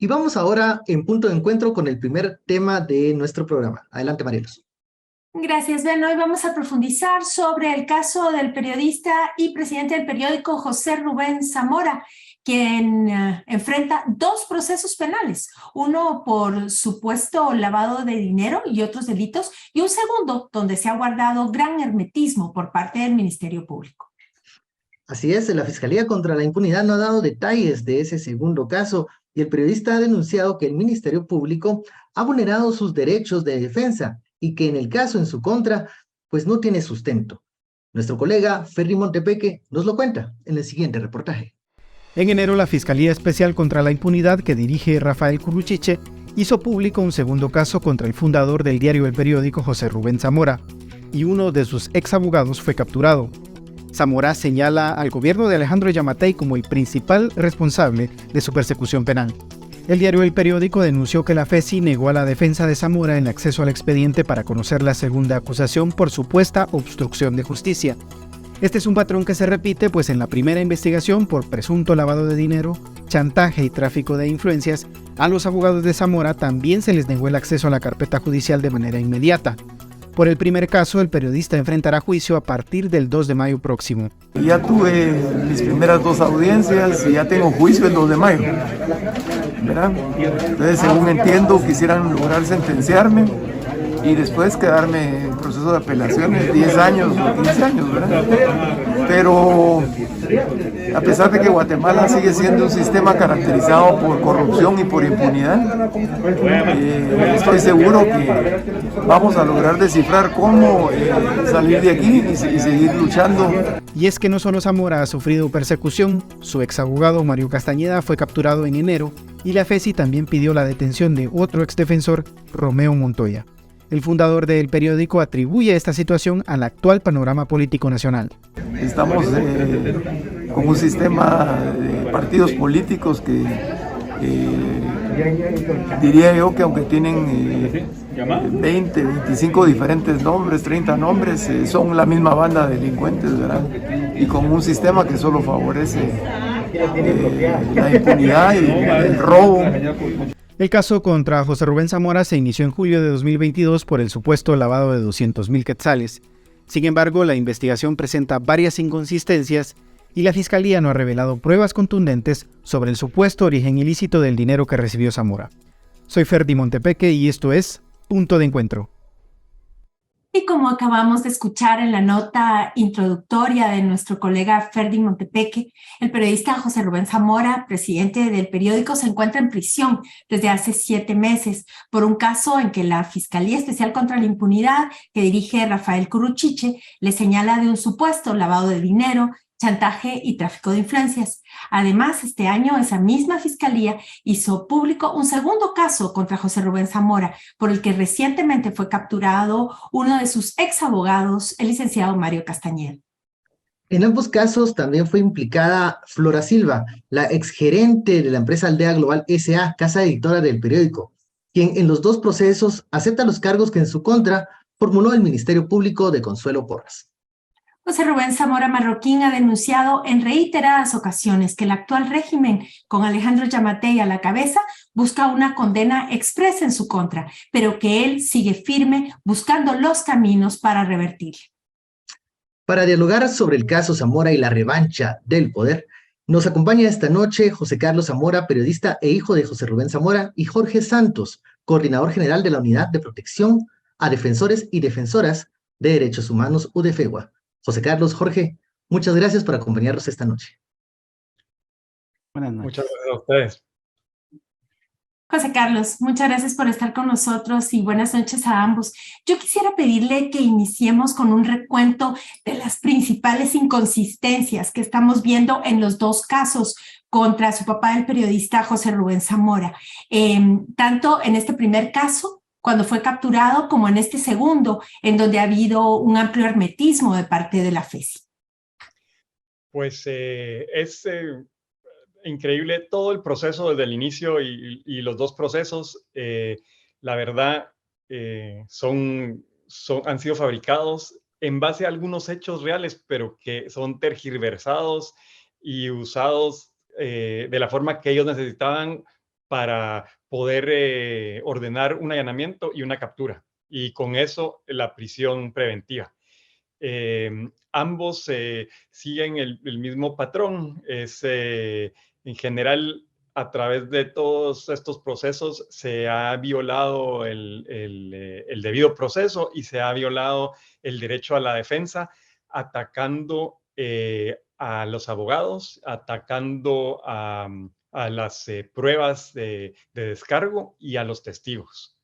Y vamos ahora en punto de encuentro con el primer tema de nuestro programa. Adelante, Marielos. Gracias, Ben. Hoy vamos a profundizar sobre el caso del periodista y presidente del periódico José Rubén Zamora, quien enfrenta dos procesos penales, uno por supuesto lavado de dinero y otros delitos, y un segundo donde se ha guardado gran hermetismo por parte del Ministerio Público. Así es, la Fiscalía contra la Impunidad no ha dado detalles de ese segundo caso y el periodista ha denunciado que el Ministerio Público ha vulnerado sus derechos de defensa y que en el caso en su contra, pues no tiene sustento. Nuestro colega Ferry Montepeque nos lo cuenta en el siguiente reportaje. En enero, la Fiscalía Especial contra la Impunidad, que dirige Rafael Curuchiche, hizo público un segundo caso contra el fundador del diario El Periódico, José Rubén Zamora, y uno de sus ex abogados fue capturado. Zamora señala al gobierno de Alejandro Yamatei como el principal responsable de su persecución penal. El diario El Periódico denunció que la FECI negó a la defensa de Zamora el acceso al expediente para conocer la segunda acusación por supuesta obstrucción de justicia. Este es un patrón que se repite, pues en la primera investigación por presunto lavado de dinero, chantaje y tráfico de influencias, a los abogados de Zamora también se les negó el acceso a la carpeta judicial de manera inmediata. Por el primer caso, el periodista enfrentará juicio a partir del 2 de mayo próximo. Ya tuve mis primeras dos audiencias y ya tengo juicio el 2 de mayo. ¿Verdad? Entonces, según entiendo, quisieran lograr sentenciarme y después quedarme en proceso de apelaciones 10 años o 15 años, ¿verdad? Pero a pesar de que Guatemala sigue siendo un sistema caracterizado por corrupción y por impunidad, estoy seguro que vamos a lograr descifrar cómo salir de aquí y seguir luchando. Y es que no solo Zamora ha sufrido persecución, su ex abogado Mario Castañeda fue capturado en enero y la FECI también pidió la detención de otro exdefensor, Romeo Montoya. El fundador del periódico atribuye esta situación al actual panorama político nacional. Estamos con un sistema de partidos políticos que diría yo que aunque tienen 20, 25 diferentes nombres, 30 nombres, son la misma banda de delincuentes, ¿verdad? Y con un sistema que solo favorece la impunidad y el robo. El caso contra José Rubén Zamora se inició en julio de 2022 por el supuesto lavado de 200,000 quetzales. Sin embargo, la investigación presenta varias inconsistencias y la Fiscalía no ha revelado pruebas contundentes sobre el supuesto origen ilícito del dinero que recibió Zamora. Soy Ferdy Montepeque y esto es Punto de Encuentro. Y como acabamos de escuchar en la nota introductoria de nuestro colega Ferdy Montepeque, el periodista José Rubén Zamora, presidente del periódico, se encuentra en prisión desde hace 7 meses por un caso en que la Fiscalía Especial contra la Impunidad, que dirige Rafael Curuchiche, le señala de un supuesto lavado de dinero, chantaje y tráfico de influencias. Además, este año esa misma fiscalía hizo público un segundo caso contra José Rubén Zamora, por el que recientemente fue capturado uno de sus ex abogados, el licenciado Mario Castañeda. En ambos casos también fue implicada Flora Silva, la exgerente de la empresa Aldea Global S.A., casa editora del periódico, quien en los dos procesos acepta los cargos que en su contra formuló el Ministerio Público de Consuelo Porras. José Rubén Zamora Marroquín ha denunciado en reiteradas ocasiones que el actual régimen, con Alejandro Yamatei a la cabeza, busca una condena expresa en su contra, pero que él sigue firme buscando los caminos para revertirla. Para dialogar sobre el caso Zamora y la revancha del poder, nos acompaña esta noche José Carlos Zamora, periodista e hijo de José Rubén Zamora, y Jorge Santos, coordinador general de la Unidad de Protección a Defensores y Defensoras de Derechos Humanos, UDFEGUA. José Carlos, Jorge, muchas gracias por acompañarnos esta noche. Buenas noches. Muchas gracias a ustedes. José Carlos, muchas gracias por estar con nosotros y buenas noches a ambos. Yo quisiera pedirle que iniciemos con un recuento de las principales inconsistencias que estamos viendo en los dos casos contra su papá, el periodista José Rubén Zamora, tanto en este primer caso, cuando fue capturado, como en este segundo, en donde ha habido un amplio hermetismo de parte de la FECI. Pues es increíble todo el proceso desde el inicio y los dos procesos, la verdad, han sido fabricados en base a algunos hechos reales, pero que son tergiversados y usados de la forma que ellos necesitaban para poder ordenar un allanamiento y una captura, y con eso la prisión preventiva. Ambos siguen el mismo patrón. En general, a través de todos estos procesos se ha violado el debido proceso y se ha violado el derecho a la defensa, atacando a los abogados, atacando a las pruebas de descargo y a los testigos.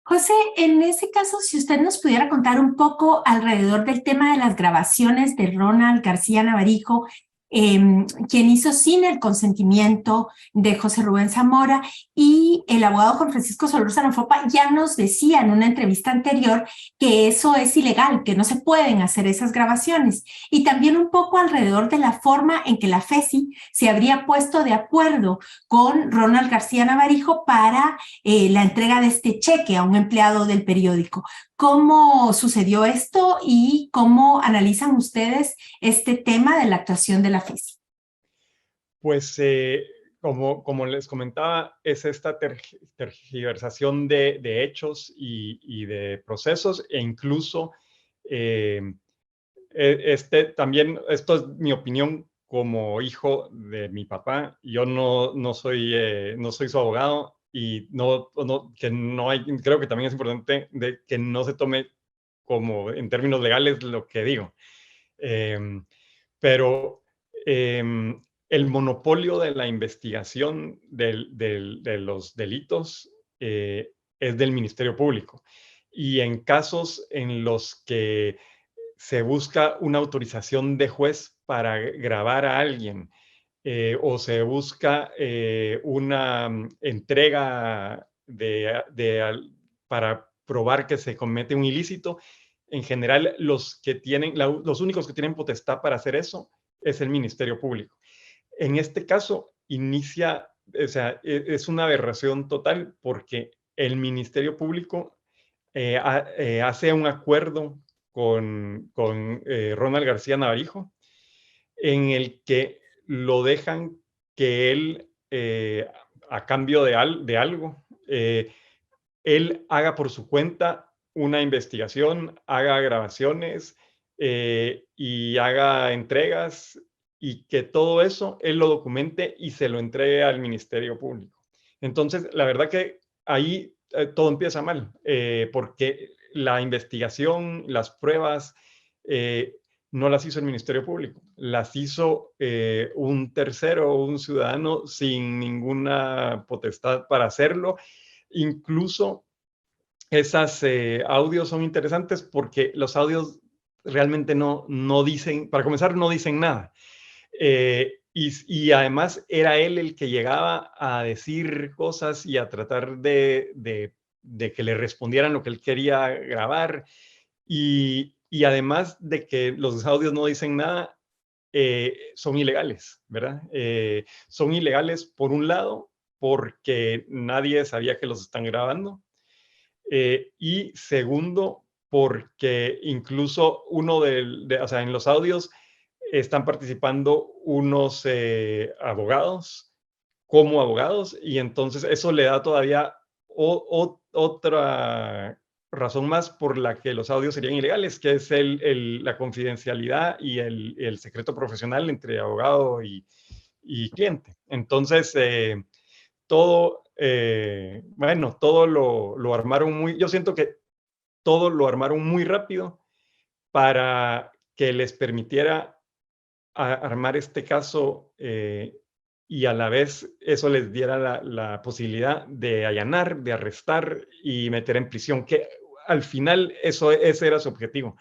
José, en ese caso, si usted nos pudiera contar un poco alrededor del tema de las grabaciones de Ronald García Navarijo, quien hizo sin el consentimiento de José Rubén Zamora, y el abogado Juan Francisco Solórzano Fopa ya nos decía en una entrevista anterior que eso es ilegal, que no se pueden hacer esas grabaciones, y también un poco alrededor de la forma en que la FESI se habría puesto de acuerdo con Ronald García Navarijo para la entrega de este cheque a un empleado del periódico. ¿Cómo sucedió esto y cómo analizan ustedes este tema de la actuación de la FESI? Pues como les comentaba, es esta tergiversación de hechos y de procesos, e incluso también, esto es mi opinión como hijo de mi papá. Yo no soy su abogado, y creo que también es importante que no se tome como en términos legales lo que digo. Pero el monopolio de la investigación de los delitos es del Ministerio Público. Y en casos en los que se busca una autorización de juez para grabar a alguien, o se busca una entrega para probar que se comete un ilícito, en general los únicos que tienen potestad para hacer eso es el Ministerio Público. En este caso es una aberración total, porque el Ministerio Público hace un acuerdo con Ronald García Navarijo, en el que lo dejan que él, a cambio de algo, él haga por su cuenta una investigación, haga grabaciones y haga entregas, y que todo eso él lo documente y se lo entregue al Ministerio Público. Entonces, la verdad que ahí todo empieza mal, porque la investigación, las pruebas, no las hizo el Ministerio Público, las hizo un tercero, un ciudadano sin ninguna potestad para hacerlo. Incluso esas audios son interesantes porque los audios realmente no dicen, para comenzar, no dicen nada. Y además era él el que llegaba a decir cosas y a tratar de que le respondieran lo que él quería grabar. Y además de que los audios no dicen nada, son ilegales, ¿verdad? Son ilegales, por un lado, porque nadie sabía que los están grabando. Y segundo, porque incluso en los audios están participando unos abogados como abogados, y entonces eso le da todavía otra razón más por la que los audios serían ilegales, que es la confidencialidad y el secreto profesional entre abogado y cliente. Entonces, todo lo armaron yo siento que todo lo armaron muy rápido para que les permitiera armar este caso, y a la vez eso les diera la posibilidad de allanar, de arrestar y meter en prisión, que al final ese era su objetivo,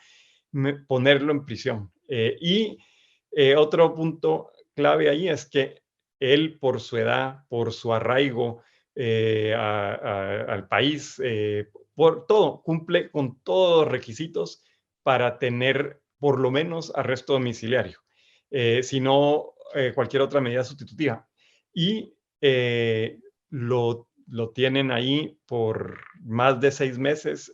ponerlo en prisión. Y otro punto clave ahí es que él, por su edad, por su arraigo al país, por todo, cumple con todos los requisitos para tener por lo menos arresto domiciliario, sino cualquier otra medida sustitutiva. Y lo tienen ahí por más de 6 meses.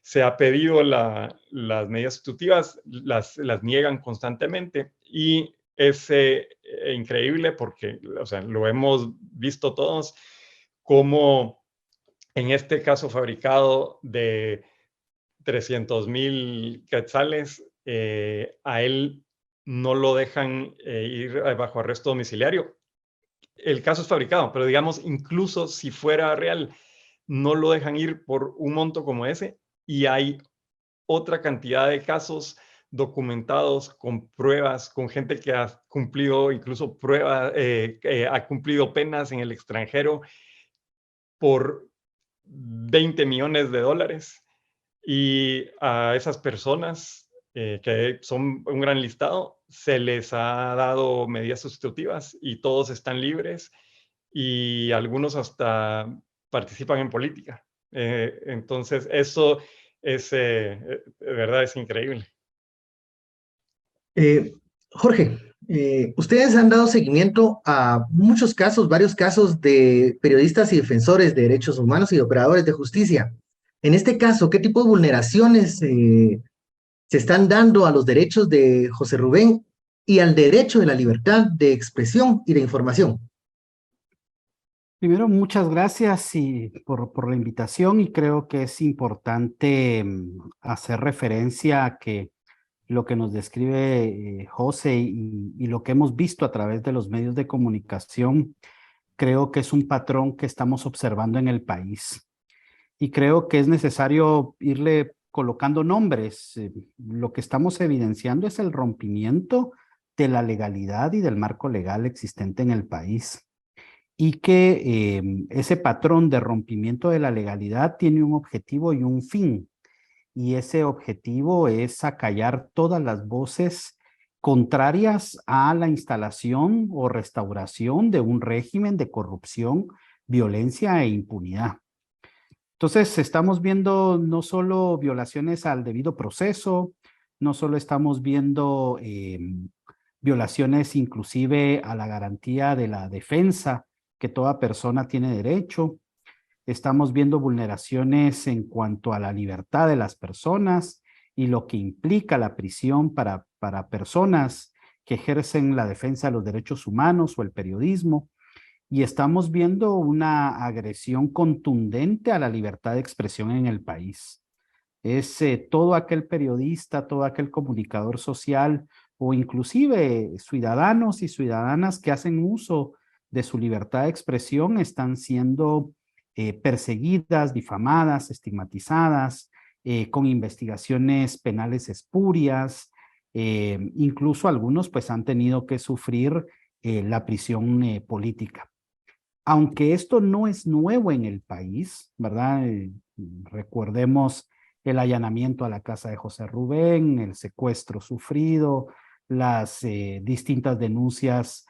Se ha pedido las medidas sustitutivas, las niegan constantemente, y ese increíble porque, o sea, lo hemos visto todos, como en este caso fabricado de 300,000 quetzales, a él no lo dejan ir bajo arresto domiciliario. El caso es fabricado, pero digamos, incluso si fuera real, no lo dejan ir por un monto como ese, y hay otra cantidad de casos documentados con pruebas, con gente que ha cumplido incluso pruebas, ha cumplido penas en el extranjero por 20 millones de dólares, y a esas personas, que son un gran listado, se les ha dado medidas sustitutivas y todos están libres, y algunos hasta participan en política. Entonces, eso es, de verdad, es increíble. Jorge, ustedes han dado seguimiento a muchos casos, varios casos de periodistas y defensores de derechos humanos y de operadores de justicia. En este caso, ¿qué tipo de vulneraciones se están dando a los derechos de José Rubén y al derecho de la libertad de expresión y de información? Primero, muchas gracias por la invitación, y creo que es importante hacer referencia a que lo que nos describe José y lo que hemos visto a través de los medios de comunicación, creo que es un patrón que estamos observando en el país. Y creo que es necesario irle colocando nombres. Lo que estamos evidenciando es el rompimiento de la legalidad y del marco legal existente en el país. Y que ese patrón de rompimiento de la legalidad tiene un objetivo y un fin. Y ese objetivo es acallar todas las voces contrarias a la instalación o restauración de un régimen de corrupción, violencia e impunidad. Entonces, estamos viendo no solo violaciones al debido proceso, no solo estamos viendo violaciones inclusive a la garantía de la defensa que toda persona tiene derecho. Estamos viendo vulneraciones en cuanto a la libertad de las personas y lo que implica la prisión para personas que ejercen la defensa de los derechos humanos o el periodismo. Y estamos viendo una agresión contundente a la libertad de expresión en el país. Es todo aquel periodista, todo aquel comunicador social o inclusive ciudadanos y ciudadanas que hacen uso de su libertad de expresión están siendo perseguidas, difamadas, estigmatizadas, con investigaciones penales espurias. Incluso algunos pues han tenido que sufrir la prisión política. Aunque esto no es nuevo en el país, ¿verdad? Recordemos el allanamiento a la casa de José Rubén, el secuestro sufrido, las distintas denuncias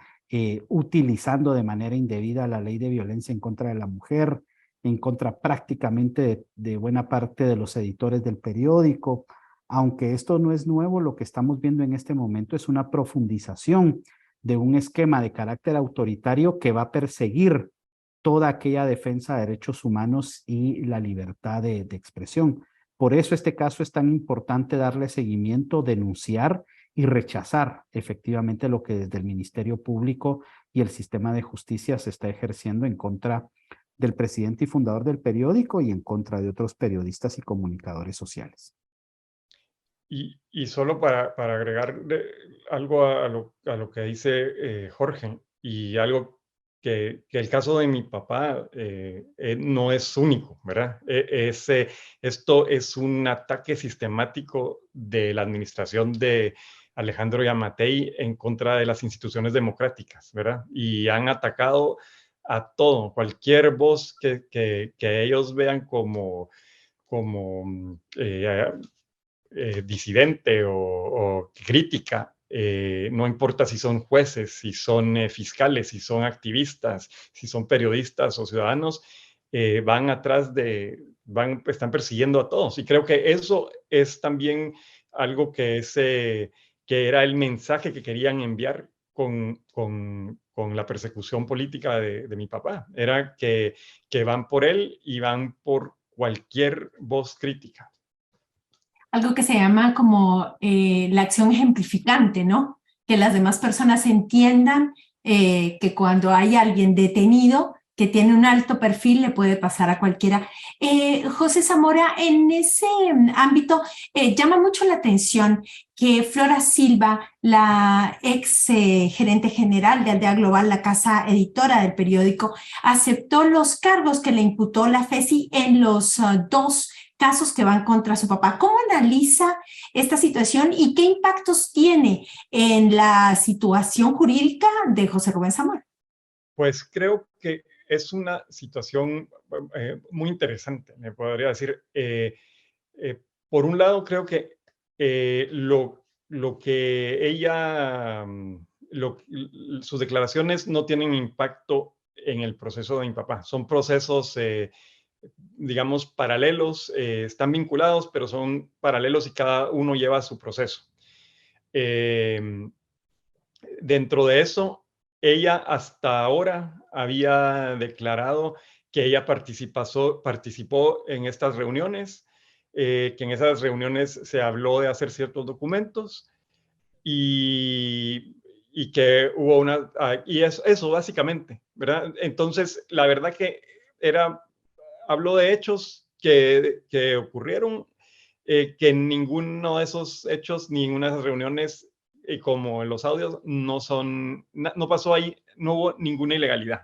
utilizando de manera indebida la ley de violencia en contra de la mujer, en contra prácticamente de buena parte de los editores del periódico. Aunque esto no es nuevo, lo que estamos viendo en este momento es una profundización de un esquema de carácter autoritario que va a perseguir toda aquella defensa de derechos humanos y la libertad de expresión. Por eso este caso es tan importante darle seguimiento, denunciar y rechazar efectivamente lo que desde el Ministerio Público y el sistema de justicia se está ejerciendo en contra del presidente y fundador del periódico y en contra de otros periodistas y comunicadores sociales. Y solo para agregar algo a lo que dice Jorge, y algo que el caso de mi papá no es único, ¿verdad? Esto es un ataque sistemático de la administración de Alejandro Yamatei en contra de las instituciones democráticas, ¿verdad? Y han atacado a todo, cualquier voz que ellos vean como disidente o crítica, no importa si son jueces, si son fiscales, si son activistas, si son periodistas o ciudadanos, están persiguiendo a todos. Y creo que eso es también algo que era el mensaje que querían enviar con la persecución política de mi papá. Era que van por él y van por cualquier voz crítica. Algo que se llama como la acción ejemplificante, ¿no? que las demás personas entiendan que cuando hay alguien detenido que tiene un alto perfil le puede pasar a cualquiera. José Zamora, en ese ámbito llama mucho la atención que Flora Silva, la ex gerente general de Aldea Global, la casa editora del periódico, aceptó los cargos que le imputó la FESI en los dos casos que van contra su papá. ¿Cómo analiza esta situación y qué impactos tiene en la situación jurídica de José Rubén Zamora? Pues creo que es una situación muy interesante, me podría decir. Por un lado, creo que lo que ella, sus declaraciones no tienen impacto en el proceso de mi papá. Son procesos, digamos, paralelos, están vinculados, pero son paralelos y cada uno lleva su proceso. Dentro de eso, ella hasta ahora había declarado que ella participó en estas reuniones, que en esas reuniones se habló de hacer ciertos documentos y que hubo y eso básicamente, ¿verdad? Entonces, la verdad que habló de hechos que ocurrieron, que ninguno de esos hechos, ninguna de esas reuniones, como en los audios, no pasó ahí, no hubo ninguna ilegalidad.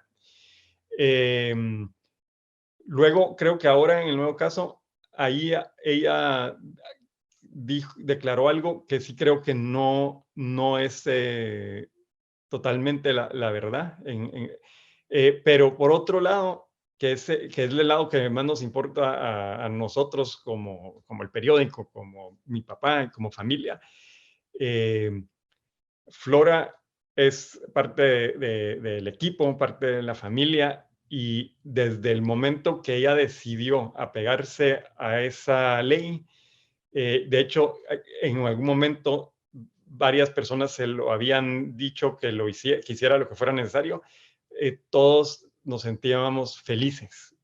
Luego, creo que ahora en el nuevo caso, ahí ella declaró algo que sí creo que no es totalmente la verdad. Pero por otro lado, que es el lado que más nos importa a nosotros como el periódico, como mi papá, como familia, Flora es parte del equipo, parte de la familia, y desde el momento que ella decidió apegarse a esa ley, de hecho, en algún momento varias personas se lo habían dicho que que hiciera lo que fuera necesario, todos nos sentíamos felices,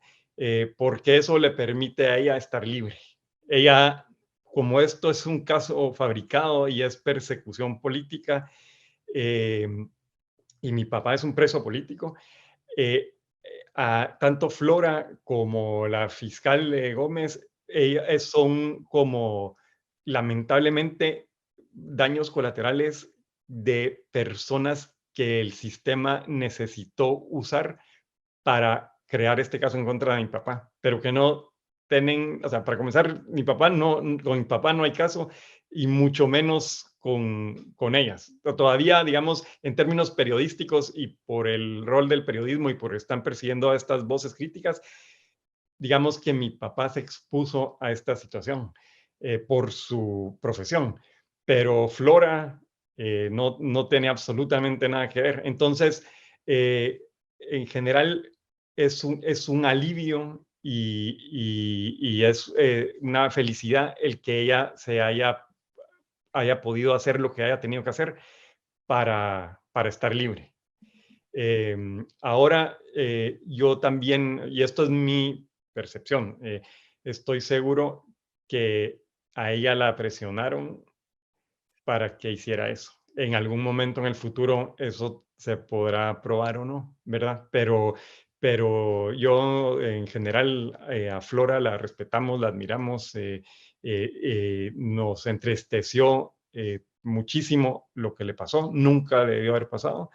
porque eso le permite a ella estar libre. Ella, como esto es un caso fabricado y es persecución política, y mi papá es un preso político, tanto Flora como la fiscal Gómez son como, lamentablemente, daños colaterales de personas que el sistema necesitó usar para crear este caso en contra de mi papá, pero que no tienen, o sea, para comenzar, con mi papá no hay caso, y mucho menos con ellas. Todavía, digamos, en términos periodísticos y por el rol del periodismo y por están persiguiendo a estas voces críticas, digamos que mi papá se expuso a esta situación por su profesión, pero Flora no tiene absolutamente nada que ver. Entonces, en general, es un alivio y es una felicidad el que ella se haya podido hacer lo que haya tenido que hacer para estar libre. Ahora, yo también, y esto es mi percepción, estoy seguro que a ella la presionaron para que hiciera eso. En algún momento en el futuro eso se podrá probar o no, ¿verdad? Pero yo en general a Flora la respetamos, la admiramos, nos entristeció muchísimo lo que le pasó, nunca debió haber pasado,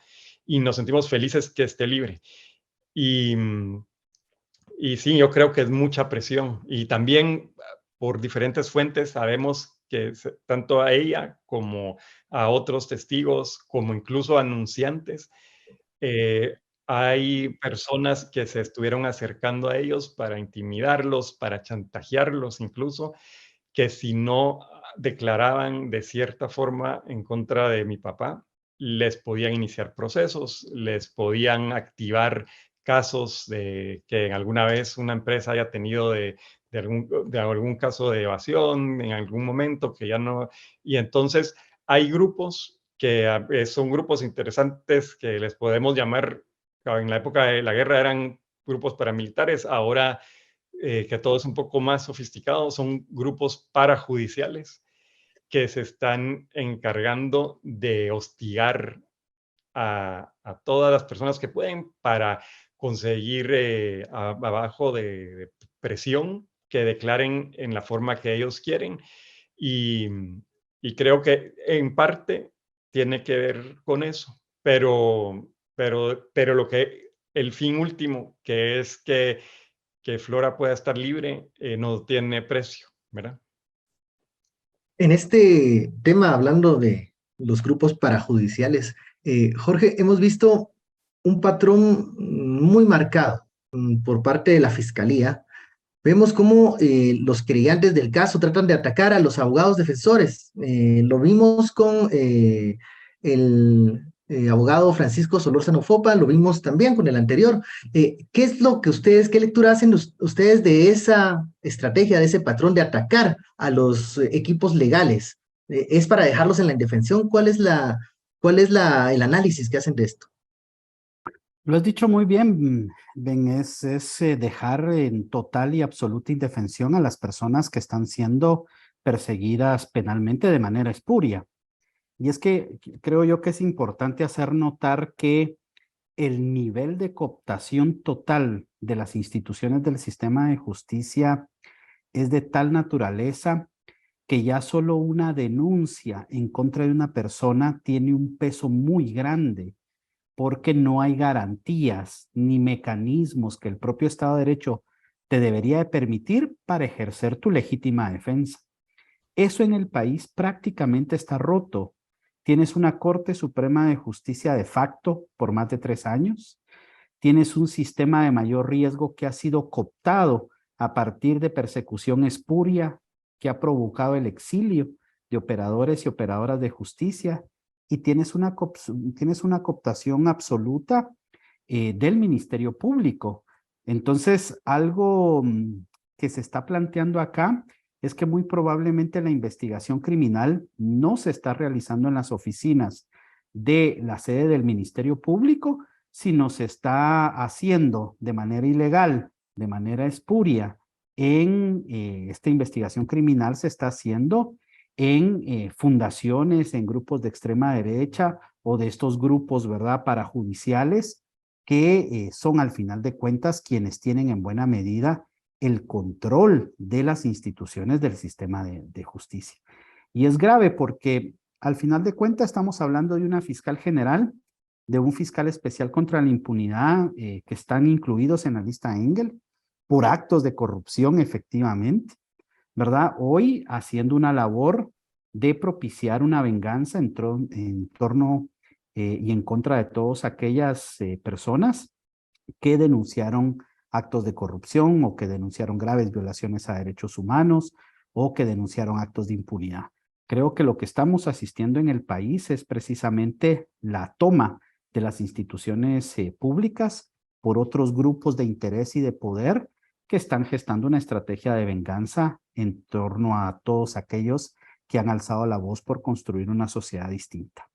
y nos sentimos felices que esté libre. Y sí, yo creo que es mucha presión. Y también por diferentes fuentes sabemos que tanto a ella como a otros testigos, como incluso anunciantes, hay personas que se estuvieron acercando a ellos para intimidarlos, para chantajearlos incluso, que si no declaraban de cierta forma en contra de mi papá, les podían iniciar procesos, les podían activar casos de que alguna vez una empresa haya tenido de algún caso de evasión en algún momento que ya no. Y entonces hay grupos que son grupos interesantes que les podemos llamar, en la época de la guerra eran grupos paramilitares, ahora que todo es un poco más sofisticado, son grupos parajudiciales que se están encargando de hostigar a todas las personas que pueden para conseguir abajo de presión que declaren en la forma que ellos quieren. Y, y creo que en parte tiene que ver con eso, pero lo que el fin último, que es que Flora pueda estar libre, no tiene precio, ¿verdad? En este tema, hablando de los grupos parajudiciales, Jorge, hemos visto un patrón muy marcado por parte de la Fiscalía. Vemos cómo los querellantes del caso tratan de atacar a los abogados defensores. Lo vimos con el abogado Francisco Solórzano Fopa, lo vimos también con el anterior. ¿Qué es lo que qué lectura hacen ustedes de esa estrategia, de ese patrón de atacar a los equipos legales? ¿Es para dejarlos en la indefensión? ¿Cuál es el análisis que hacen de esto? Lo has dicho muy bien, Ben, es dejar en total y absoluta indefensión a las personas que están siendo perseguidas penalmente de manera espuria. Y es que creo yo que es importante hacer notar que el nivel de cooptación total de las instituciones del sistema de justicia es de tal naturaleza que ya solo una denuncia en contra de una persona tiene un peso muy grande, porque no hay garantías ni mecanismos que el propio Estado de Derecho te debería de permitir para ejercer tu legítima defensa. Eso en el país prácticamente está roto. Tienes una Corte Suprema de Justicia de facto por más de 3 años. Tienes un sistema de mayor riesgo que ha sido cooptado a partir de persecución espuria que ha provocado el exilio de operadores y operadoras de justicia. Y tienes una cooptación absoluta del Ministerio Público. Entonces, algo que se está planteando acá es que muy probablemente la investigación criminal no se está realizando en las oficinas de la sede del Ministerio Público, sino se está haciendo de manera ilegal, de manera espuria. Esta investigación criminal se está haciendo en fundaciones, en grupos de extrema derecha o de estos grupos, ¿verdad?, parajudiciales, que son al final de cuentas quienes tienen en buena medida el control de las instituciones del sistema de justicia. Y es grave porque al final de cuentas estamos hablando de una fiscal general, de un fiscal especial contra la impunidad que están incluidos en la lista Engel por actos de corrupción efectivamente, ¿verdad? Hoy haciendo una labor de propiciar una venganza en torno y en contra de todas aquellas personas que denunciaron actos de corrupción o que denunciaron graves violaciones a derechos humanos o que denunciaron actos de impunidad. Creo que lo que estamos asistiendo en el país es precisamente la toma de las instituciones públicas por otros grupos de interés y de poder que están gestando una estrategia de venganza en torno a todos aquellos que han alzado la voz por construir una sociedad distinta.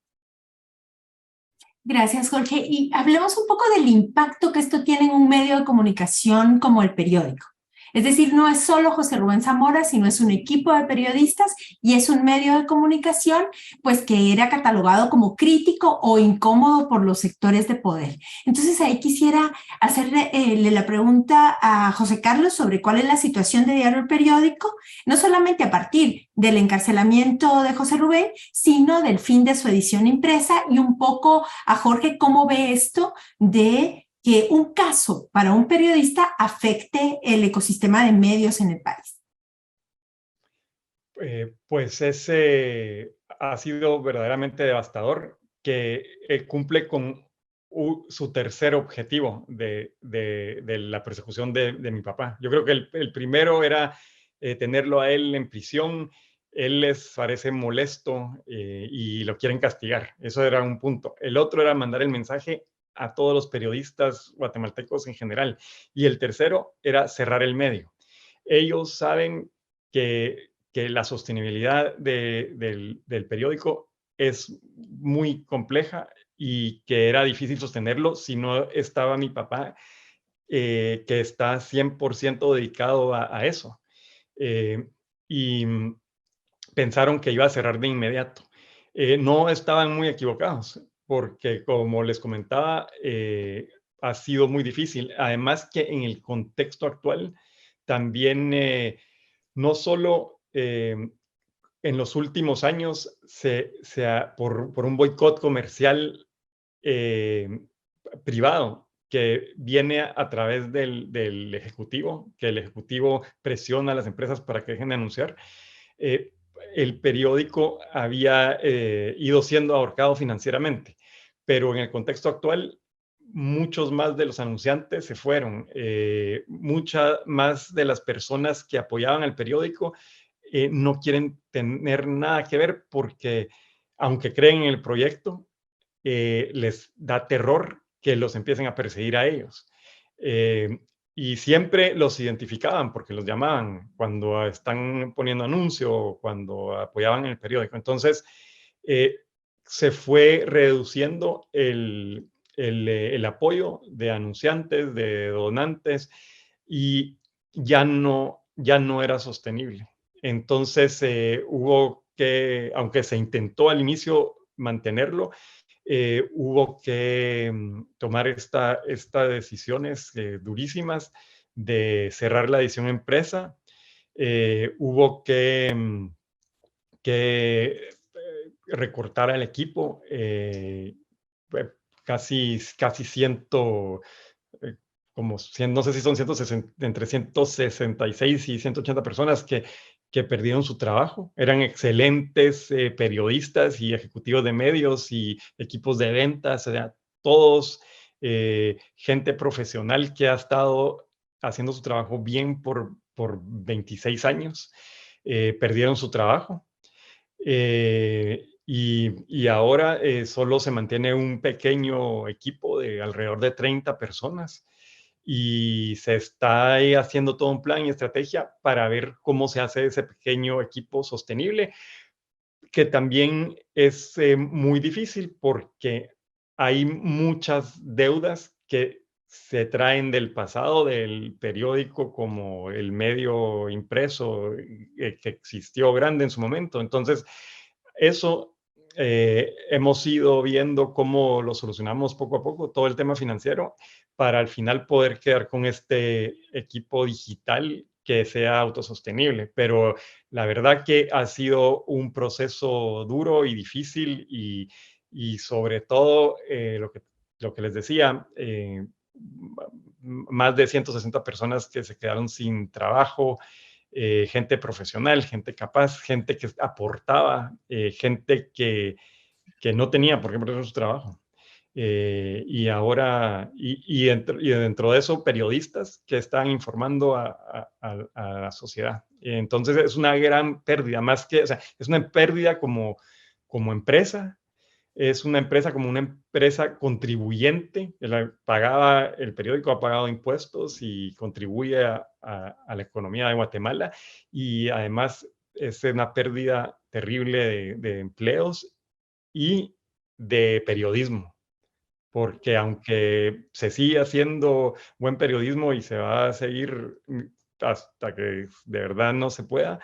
Gracias, Jorge. Y hablemos un poco del impacto que esto tiene en un medio de comunicación como el periódico. Es decir, no es solo José Rubén Zamora, sino es un equipo de periodistas y es un medio de comunicación pues que era catalogado como crítico o incómodo por los sectores de poder. Entonces ahí quisiera hacerle la pregunta a José Carlos sobre cuál es la situación de Diario El Periódico, no solamente a partir del encarcelamiento de José Rubén, sino del fin de su edición impresa, y un poco a Jorge cómo ve esto de que un caso para un periodista afecte el ecosistema de medios en el país. Pues ese ha sido verdaderamente devastador, que cumple con su tercer objetivo de la persecución de mi papá. Yo creo que el primero era tenerlo a él en prisión. Él les parece molesto y lo quieren castigar. Eso era un punto. El otro era mandar el mensaje a todos los periodistas guatemaltecos en general. Y el tercero era cerrar el medio. Ellos saben que la sostenibilidad del periódico es muy compleja y que era difícil sostenerlo si no estaba mi papá, que está 100% dedicado a eso. Y pensaron que iba a cerrar de inmediato. No estaban muy equivocados, porque como les comentaba, ha sido muy difícil. Además que en el contexto actual, también no solo en los últimos años, por un boicot comercial privado que viene a través del Ejecutivo, que el Ejecutivo presiona a las empresas para que dejen de anunciar, eh, el periódico había ido siendo ahorcado financieramente, pero en el contexto actual, muchos más de los anunciantes se fueron, muchas más de las personas que apoyaban al periódico no quieren tener nada que ver porque, aunque creen en el proyecto, les da terror que los empiecen a perseguir a ellos. Y siempre los identificaban porque los llamaban cuando están poniendo anuncio o cuando apoyaban en el periódico. Entonces, se fue reduciendo el apoyo de anunciantes, de donantes, y ya no era sostenible. Entonces, hubo que, aunque se intentó al inicio mantenerlo, hubo que tomar estas decisiones durísimas de cerrar la edición impresa. Hubo que recortar al equipo, casi 100, como 100, no sé si son 160, entre 166 y 180 personas que perdieron su trabajo. Eran excelentes periodistas y ejecutivos de medios y equipos de ventas, o sea, todos gente profesional que ha estado haciendo su trabajo bien por 26 años, perdieron su trabajo. Y ahora solo se mantiene un pequeño equipo de alrededor de 30 personas y se está haciendo todo un plan y estrategia para ver cómo se hace ese pequeño equipo sostenible, que también es muy difícil porque hay muchas deudas que se traen del pasado del periódico como el medio impreso que existió grande en su momento. Entonces, eso hemos ido viendo cómo lo solucionamos poco a poco, todo el tema financiero, para al final poder quedar con este equipo digital que sea autosostenible. Pero la verdad que ha sido un proceso duro y difícil y sobre todo lo que les decía, más de 160 personas que se quedaron sin trabajo, gente profesional, gente capaz, gente que aportaba, gente que no tenía por qué perder su trabajo. Y ahora, y dentro de eso, periodistas que están informando a la sociedad. Entonces es una gran pérdida, más que, o sea, es una pérdida como empresa, es una empresa como una empresa contribuyente, el periódico ha pagado impuestos y contribuye a la economía de Guatemala, y además es una pérdida terrible de empleos y de periodismo, porque aunque se sigue haciendo buen periodismo y se va a seguir hasta que de verdad no se pueda,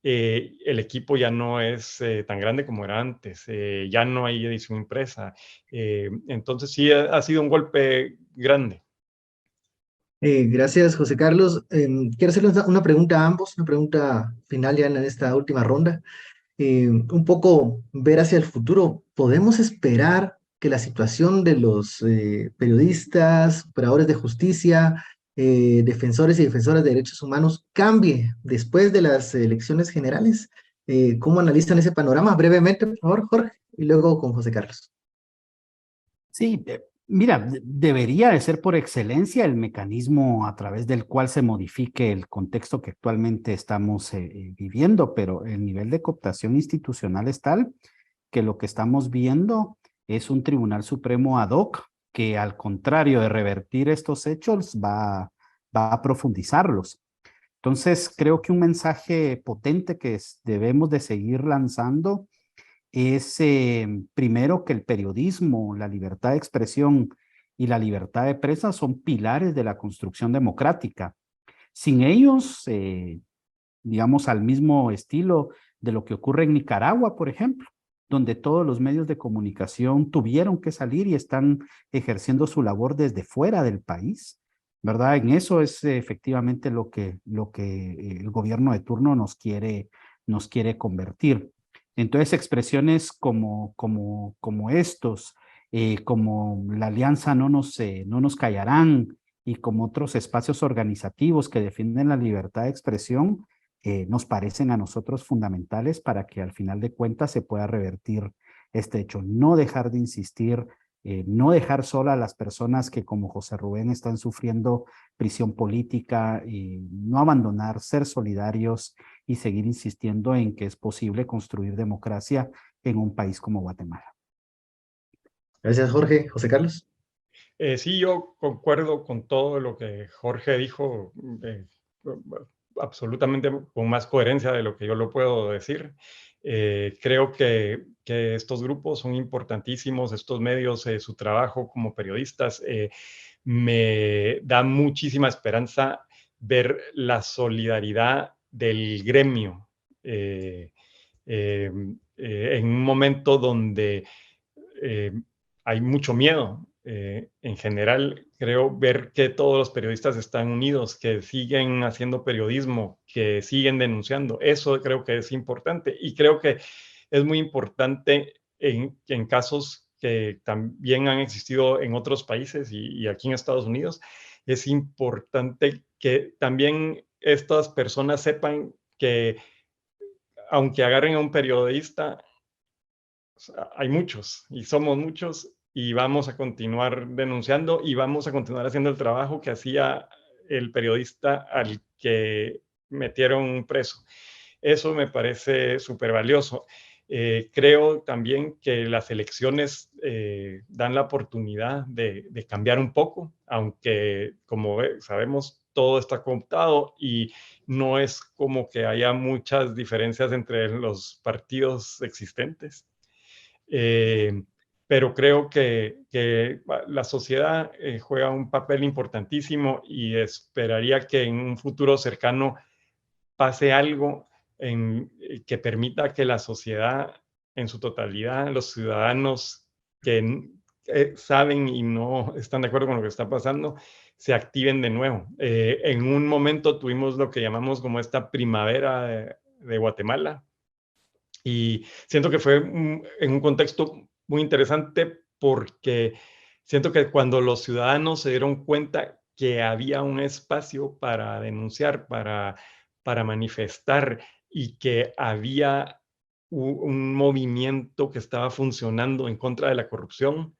el equipo ya no es tan grande como era antes, ya no hay edición impresa. Entonces sí ha sido un golpe grande. Gracias, José Carlos. Quiero hacerle una pregunta a ambos, una pregunta final ya en esta última ronda. Un poco ver hacia el futuro. ¿Podemos esperar que la situación de los periodistas, operadores de justicia, defensores y defensoras de derechos humanos cambie después de las elecciones generales? ¿Cómo analizan ese panorama? Brevemente, por favor, Jorge, y luego con José Carlos. Sí, mira, debería de ser por excelencia el mecanismo a través del cual se modifique el contexto que actualmente estamos viviendo, pero el nivel de cooptación institucional es tal que lo que estamos viendo es un Tribunal Supremo ad hoc que, al contrario de revertir estos hechos, va a profundizarlos. Entonces, creo que un mensaje potente que debemos de seguir lanzando es primero que el periodismo, la libertad de expresión y la libertad de prensa son pilares de la construcción democrática. Sin ellos, digamos al mismo estilo de lo que ocurre en Nicaragua, por ejemplo, donde todos los medios de comunicación tuvieron que salir y están ejerciendo su labor desde fuera del país, ¿verdad? En eso es efectivamente lo que el gobierno de turno nos quiere convertir. Entonces, expresiones como estos, como la alianza no nos callarán y como otros espacios organizativos que defienden la libertad de expresión, nos parecen a nosotros fundamentales para que al final de cuentas se pueda revertir este hecho. No dejar de insistir, no dejar sola a las personas que como José Rubén están sufriendo prisión política, no abandonar, ser solidarios y seguir insistiendo en que es posible construir democracia en un país como Guatemala. Gracias, Jorge. José Carlos. Sí, yo concuerdo con todo lo que Jorge dijo, absolutamente con más coherencia de lo que yo lo puedo decir. Creo que estos grupos son importantísimos, estos medios, su trabajo como periodistas, me da muchísima esperanza ver la solidaridad del gremio en un momento donde hay mucho miedo. En general, creo ver que todos los periodistas están unidos, que siguen haciendo periodismo, que siguen denunciando. Eso creo que es importante y creo que es muy importante en casos que también han existido en otros países y aquí en Estados Unidos. Es importante que también estas personas sepan que aunque agarren a un periodista, hay muchos y somos muchos y vamos a continuar denunciando y vamos a continuar haciendo el trabajo que hacía el periodista al que metieron preso. Eso me parece súper valioso. Creo también que las elecciones dan la oportunidad de cambiar un poco, aunque como sabemos todo está cooptado y no es como que haya muchas diferencias entre los partidos existentes. Pero creo que la sociedad juega un papel importantísimo y esperaría que en un futuro cercano pase algo que permita que la sociedad en su totalidad, los ciudadanos que saben y no están de acuerdo con lo que está pasando, se activen de nuevo. En un momento tuvimos lo que llamamos como esta primavera de Guatemala, y siento que fue en un contexto muy interesante porque siento que cuando los ciudadanos se dieron cuenta que había un espacio para denunciar, para manifestar y que había un movimiento que estaba funcionando en contra de la corrupción,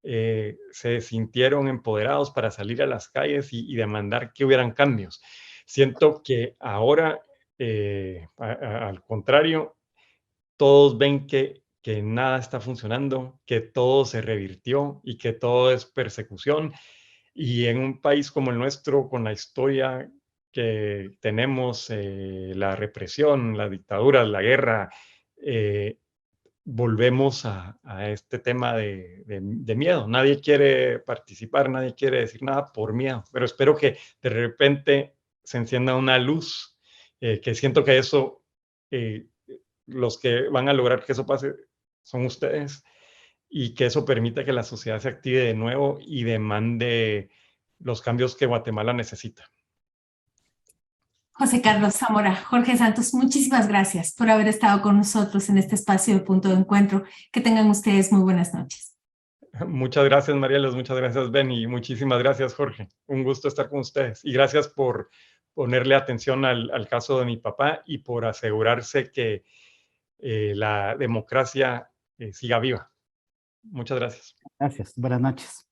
se sintieron empoderados para salir a las calles y demandar que hubieran cambios. Siento que ahora, al contrario, todos ven que nada está funcionando, que todo se revirtió y que todo es persecución. Y en un país como el nuestro, con la historia que tenemos, la represión, las dictaduras, la guerra, volvemos a este tema de miedo. Nadie quiere participar, nadie quiere decir nada por miedo, pero espero que de repente se encienda una luz, que siento que eso, los que van a lograr que eso pase son ustedes y que eso permita que la sociedad se active de nuevo y demande los cambios que Guatemala necesita. José Carlos Zamora, Jorge Santos, muchísimas gracias por haber estado con nosotros en este espacio de Punto de Encuentro. Que tengan ustedes muy buenas noches. Muchas gracias, Marielos, muchas gracias, Ben, y muchísimas gracias, Jorge. Un gusto estar con ustedes. Y gracias por ponerle atención al caso de mi papá y por asegurarse que la democracia siga viva. Muchas gracias. Gracias. Buenas noches.